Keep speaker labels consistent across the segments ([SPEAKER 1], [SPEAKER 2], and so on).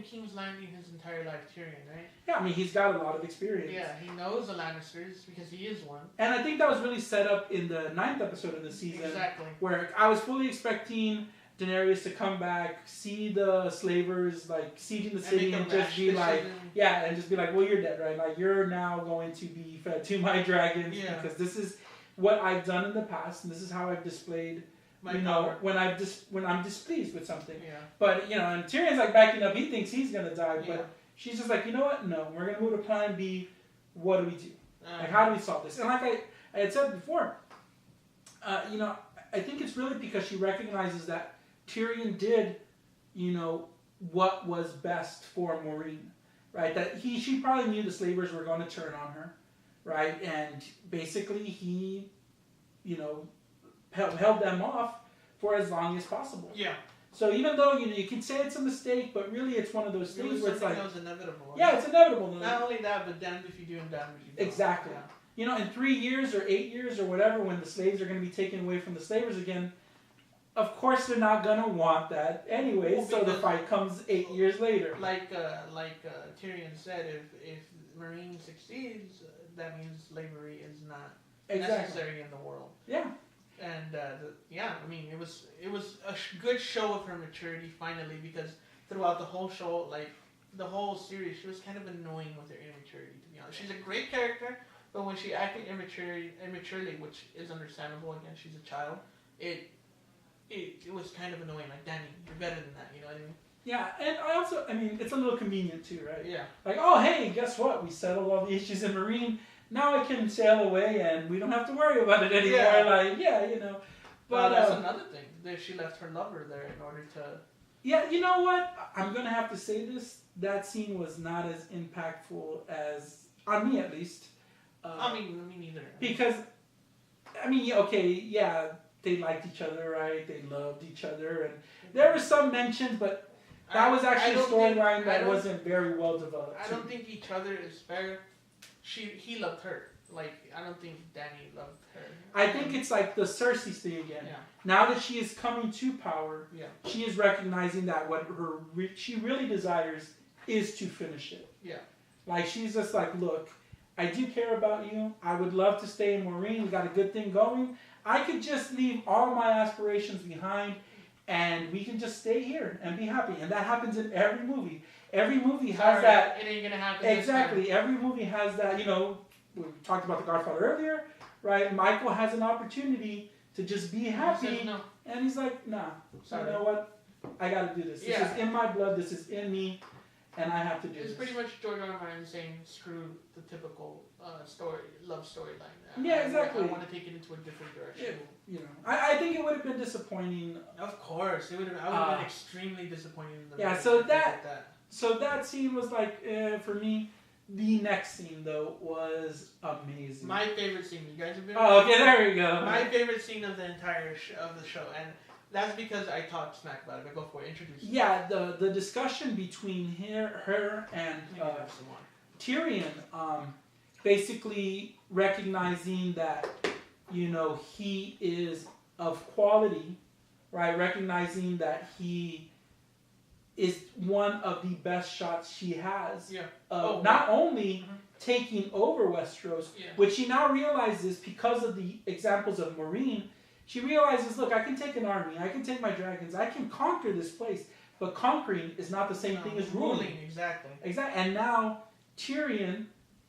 [SPEAKER 1] King's Landing his entire life, Tyrion, right?
[SPEAKER 2] Yeah, I mean, he's got a lot of experience.
[SPEAKER 1] Yeah, he knows the Lannisters because he is one.
[SPEAKER 2] And I think that was really set up in the 9th episode of the season.
[SPEAKER 1] Exactly.
[SPEAKER 2] Where I was fully expecting Daenerys to come back, see the slavers like sieging the city, and just be like, yeah, and just be like, well, you're dead, right? Like, you're now going to be fed to my dragons because this is what I've done in the past, and this is how I've displayed. When I'm displeased with something. Yeah. But and Tyrion's like backing up. He thinks he's gonna die, but she's just like, you know what? No, we're gonna move to Plan B. What do we do? Like, how do we solve this? And like I had said before, I think it's really because she recognizes that Tyrion did, what was best for Meereen, right? That she probably knew the slavers were going to turn on her, right? And basically he, held them off for as long as possible. Yeah. So even though you can say it's a mistake, but really it's one of those things where it's like,
[SPEAKER 1] that was inevitable.
[SPEAKER 2] Yeah, it's inevitable.
[SPEAKER 1] Not only that, but damned if you do and damned if you don't.
[SPEAKER 2] Exactly. Yeah. In 3 years or 8 years or whatever, when the slaves are going to be taken away from the slavers again, of course they're not going to want that anyway. Well, so the fight comes 8 years later.
[SPEAKER 1] Like Tyrion said, if Meereen succeeds, that means slavery is not necessary in the world. Yeah. And it was a good show of her maturity finally, because throughout the whole show, like the whole series, she was kind of annoying with her immaturity. To be honest, she's a great character, but when she acted immaturely, which is understandable, again, she's a child, it was kind of annoying. Like, Danny, you're better than that. You know what I mean?
[SPEAKER 2] Yeah, and it's a little convenient too, right? Yeah. Like, oh hey, guess what? We settled all the issues in Meereen. Now I can sail away and we don't have to worry about it anymore. Yeah.
[SPEAKER 1] But that's another thing. She left her lover there in order to...
[SPEAKER 2] Yeah, you know what? I'm going to have to say this. That scene was not as impactful as... On me, at least.
[SPEAKER 1] Me neither.
[SPEAKER 2] Because, they liked each other, right? They loved each other. And there were some mentions, but that was actually a storyline that wasn't very well developed.
[SPEAKER 1] I don't think each other is fair. He loved her. Like, I don't think Danny loved her.
[SPEAKER 2] I think it's like the Cersei thing again. Yeah. Now that she is coming to power, she is recognizing that what she really desires is to finish it. Yeah. Like, she's just like, look, I do care about you. I would love to stay in Meereen. We got a good thing going. I could just leave all my aspirations behind and we can just stay here and be happy. And that happens in every movie. Every movie has that.
[SPEAKER 1] It ain't gonna happen.
[SPEAKER 2] Exactly. Every movie has that. We talked about The Godfather earlier, right? Michael has an opportunity to just be happy, no. And he's like, nah. Sorry. You know what? I got to do this. This is in my blood. This is in me, and I have to do this.
[SPEAKER 1] It's pretty much George R. R. Martin saying, screw the typical love storyline.
[SPEAKER 2] Yeah, exactly.
[SPEAKER 1] I want to take it into a different direction.
[SPEAKER 2] I think it would have been disappointing.
[SPEAKER 1] Of course, it would have. I would have been extremely disappointed in the movie.
[SPEAKER 2] So that scene was like, for me. The next scene, though, was amazing.
[SPEAKER 1] My favorite scene. You guys have been...
[SPEAKER 2] Oh, okay, there we go.
[SPEAKER 1] My favorite scene of the entire of the show. And that's because I talked smack about it. But go for it. Introduce me.
[SPEAKER 2] Yeah, the discussion between her and Tyrion, basically recognizing that, he is of quality, right? Recognizing that he... is one of the best shots she has. Yeah. Not only taking over Westeros, which she now realizes because of the examples of Meereen, she realizes, look, I can take an army, I can take my dragons, I can conquer this place, but conquering is not the same thing as ruling.
[SPEAKER 1] Exactly.
[SPEAKER 2] And now Tyrion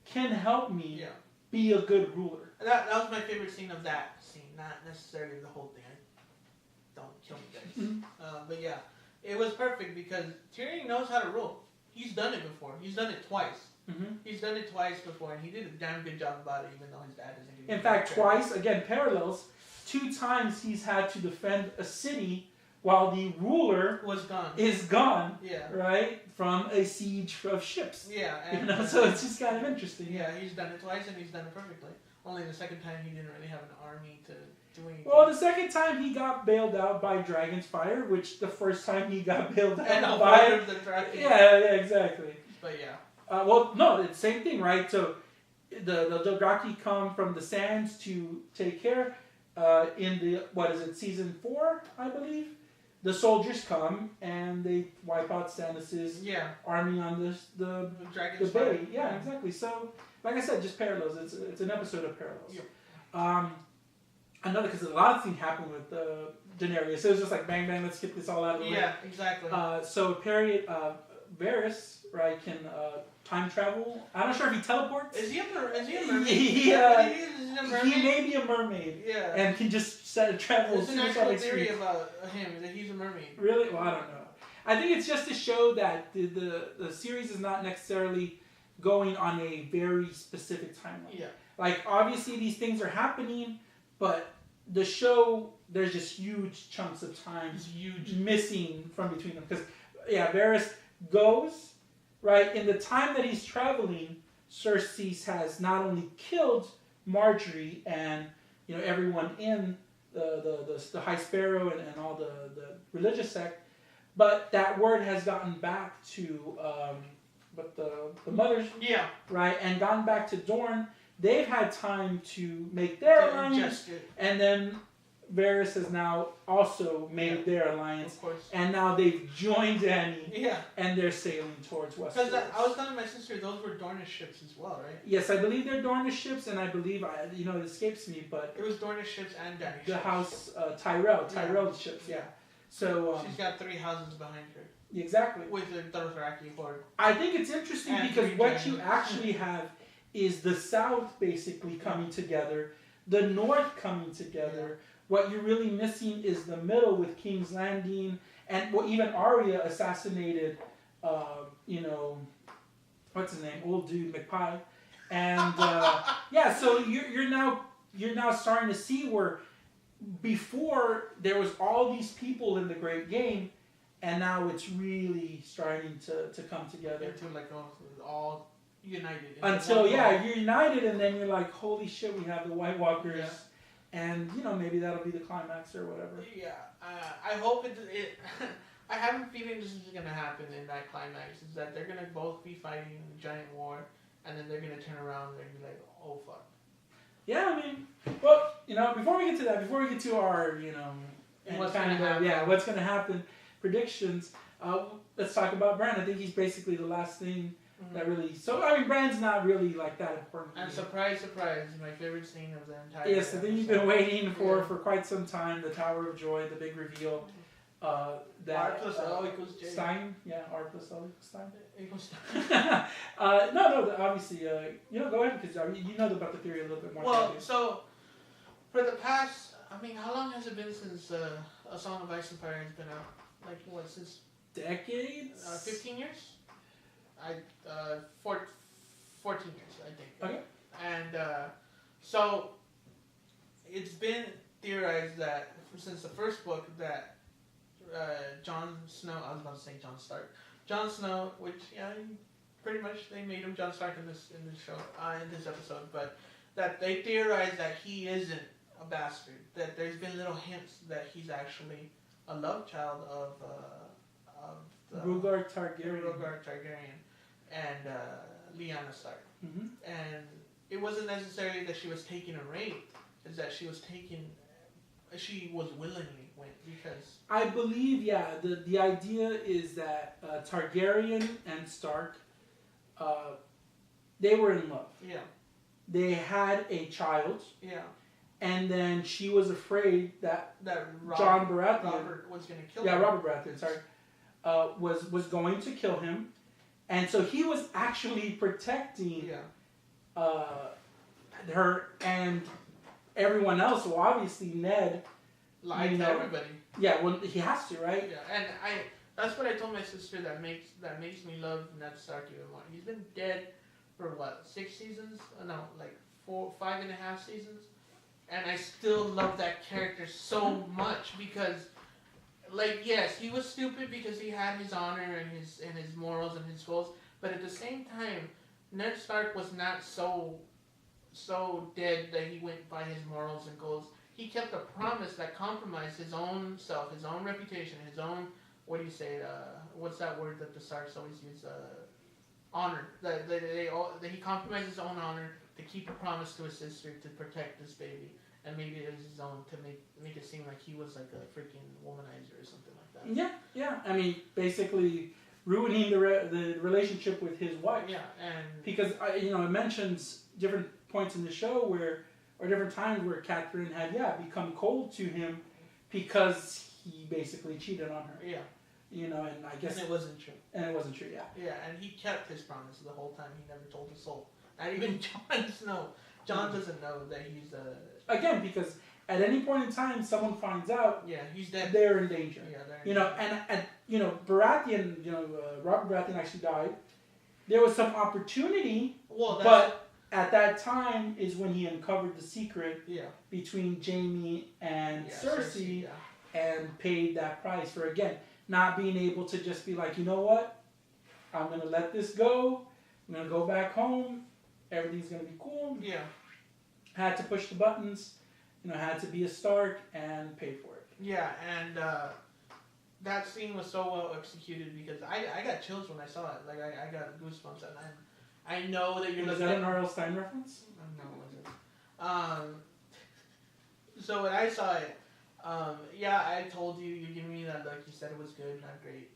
[SPEAKER 2] can help me be a good ruler.
[SPEAKER 1] That was my favorite scene of that scene, not necessarily the whole thing. Don't kill me, guys. But yeah. It was perfect because Tyrion knows how to rule. He's done it before. He's done it twice. Mm-hmm. He's done it twice before, and he did a damn good job about it, even though his dad doesn't give him.
[SPEAKER 2] In fact, twice, again, parallels. 2 times he's had to defend a city while the ruler is gone. Yeah. Right? From a siege of ships. Yeah. And, so it's just kind of interesting.
[SPEAKER 1] Yeah, he's done it twice, and he's done it perfectly. Only the second time he didn't really have an army to...
[SPEAKER 2] Well, the second time he got bailed out by Dragon's Fire, which the first time he got bailed out by...
[SPEAKER 1] the dragon.
[SPEAKER 2] Yeah, exactly.
[SPEAKER 1] But yeah.
[SPEAKER 2] It's the same thing, right? So the Dothraki come from the sands to take care. In the, season 4, I believe, the soldiers come and they wipe out Stannis' army on the bay. Yeah, exactly. So, like I said, just parallels. It's an episode of parallels. Yep. Another, because a lot of things happened with Daenerys. So it was just like bang bang, let's get this all out of the way.
[SPEAKER 1] Yeah, exactly.
[SPEAKER 2] So Varys, right, can time travel. I'm not sure if he teleports.
[SPEAKER 1] Is he a mermaid?
[SPEAKER 2] He may be a mermaid. Yeah. And can just travel.
[SPEAKER 1] There's an actual theory about him that he's a mermaid.
[SPEAKER 2] Really? Well, I don't know. I think it's just to show that the series is not necessarily going on a very specific timeline. Yeah. Like, obviously these things are happening, but the show, there's just huge chunks of time missing from between them. Because, Varys goes, right, in the time that he's traveling, Cersei has not only killed Marjorie and, everyone in the High Sparrow and all the religious sect, but that word has gotten back to the mothers, right, and gotten back to Dorne. They've had time to make their alliance, and then Varys has now also made their alliance, and now they've joined Dany, and they're sailing towards Westeros.
[SPEAKER 1] Because I was telling my sister those were Dornish ships as well, right?
[SPEAKER 2] Yes, I believe they're Dornish ships, and I believe it escapes me, but
[SPEAKER 1] it was Dornish ships and Dany ships.
[SPEAKER 2] The house Tyrell ships, So
[SPEAKER 1] she's got 3 houses behind her.
[SPEAKER 2] Exactly.
[SPEAKER 1] With the Dothraki horde.
[SPEAKER 2] I think it's interesting because what you actually have is the South basically coming together, the North coming together. What you're really missing is the middle with King's Landing, and even Arya assassinated, what's his name, old dude McPie, and so you're now starting to see where before there was all these people in the Great Game, and now it's really starting to come together.
[SPEAKER 1] Into like all united.
[SPEAKER 2] Until you're united, and then you're like, holy shit, we have the White Walkers. Yeah. And, maybe that'll be the climax or whatever.
[SPEAKER 1] Yeah, I hope it I have a feeling this is going to happen in that climax, is that they're going to both be fighting a giant war, and then they're going to turn around and be like, oh, fuck.
[SPEAKER 2] Yeah, I mean, well, before we get to that, before we get to our,
[SPEAKER 1] what's going
[SPEAKER 2] to happen, predictions, let's talk about Bran. I think he's basically the last thing that really... So, I mean, Bran's not really, like, that important.
[SPEAKER 1] And surprise, surprise, my favorite scene of the entire...
[SPEAKER 2] Yes, the thing you've been waiting for quite some time, the Tower of Joy, the big reveal. That
[SPEAKER 1] R plus L equals J.
[SPEAKER 2] Stein? Yeah, R plus L equals Stein. No, obviously, go ahead, because you know about the theory a little bit more.
[SPEAKER 1] Well, so, for the past... I mean, how long has it been since A Song of Ice and Fire has been out? Like, what, since...
[SPEAKER 2] Decades?
[SPEAKER 1] 15 years? 14 years, I think.
[SPEAKER 2] Okay.
[SPEAKER 1] And so it's been theorized that since the first book that Jon Snow, I was about to say Jon Snow, which pretty much they made him Jon Stark in this show, in this episode, but that they theorized that he isn't a bastard. That there's been little hints that he's actually a love child of
[SPEAKER 2] Rhaegar Targaryen.
[SPEAKER 1] And Lyanna Stark. Mm-hmm. And it wasn't necessarily that she was taken or raped, it's that she was willingly went, because...
[SPEAKER 2] I believe, the idea is that Targaryen and Stark, they were in love. Yeah. They had a child. Yeah. And then she was afraid that Jon Baratheon...
[SPEAKER 1] Robert was going to kill him.
[SPEAKER 2] Yeah, Robert Baratheon, sorry. Was going to kill him. And so he was actually protecting her and everyone else. Well, obviously Ned
[SPEAKER 1] lied to everybody.
[SPEAKER 2] Yeah, well, he has to, right?
[SPEAKER 1] Yeah, and that's what I told my sister that makes me love Ned Stark even more. He's been dead for what, 6 seasons? No, like 5.5 seasons, and I still love that character so much because. Like, yes, he was stupid because he had his honor and his morals and his goals, but at the same time, Ned Stark was not so dead that he went by his morals and goals. He kept a promise that compromised his own self, his own reputation, his own, what's that word that the Starks always use? Honor. That he compromised his own honor to keep a promise to his sister to protect this baby. and maybe it was his own to make it seem like he was like a freaking womanizer or something like that.
[SPEAKER 2] Yeah. I mean, basically ruining the relationship with his wife.
[SPEAKER 1] Yeah, and
[SPEAKER 2] because it mentions different points in the show or different times where Catherine had become cold to him because he basically cheated on her.
[SPEAKER 1] Yeah.
[SPEAKER 2] And I guess...
[SPEAKER 1] And it wasn't true.
[SPEAKER 2] Yeah.
[SPEAKER 1] Yeah, and he kept his promise the whole time. He never told a soul. Not even Jon Snow. Jon doesn't know that he's
[SPEAKER 2] Again, because at any point in time, someone finds out...
[SPEAKER 1] Yeah, he's dead.
[SPEAKER 2] They're in danger.
[SPEAKER 1] Yeah, they're in danger.
[SPEAKER 2] And Baratheon, Robert Baratheon actually died. There was some opportunity, but... At that time is when he uncovered the secret between Jaime and Cersei and paid that price for, again, not being able to just be like, you know what? I'm going to let this go. I'm going to go back home. Everything's going to be cool.
[SPEAKER 1] Yeah.
[SPEAKER 2] Had to push the buttons. Had to be a Stark and paid for it.
[SPEAKER 1] Yeah, and that scene was so well executed because I got chills when I saw it. Like, I got goosebumps at night. I know that you're
[SPEAKER 2] looking at... Is that an R.L. Stein reference?
[SPEAKER 1] No, it wasn't. So when I saw it, I told you, you gave me that look. You said it was good, not great.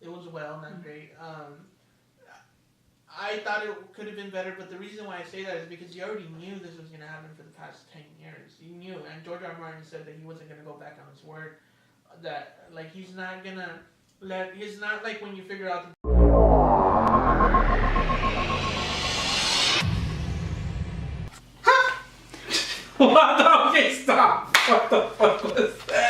[SPEAKER 1] It was not great. I thought it could have been better, but the reason why I say that is because you already knew this was going to happen for the past 10 years. You knew, and George R. R. Martin said that he wasn't going to go back on his word. That, like, he's not going to it's not like when you figure out
[SPEAKER 2] What? Okay, stop. What the fuck was that?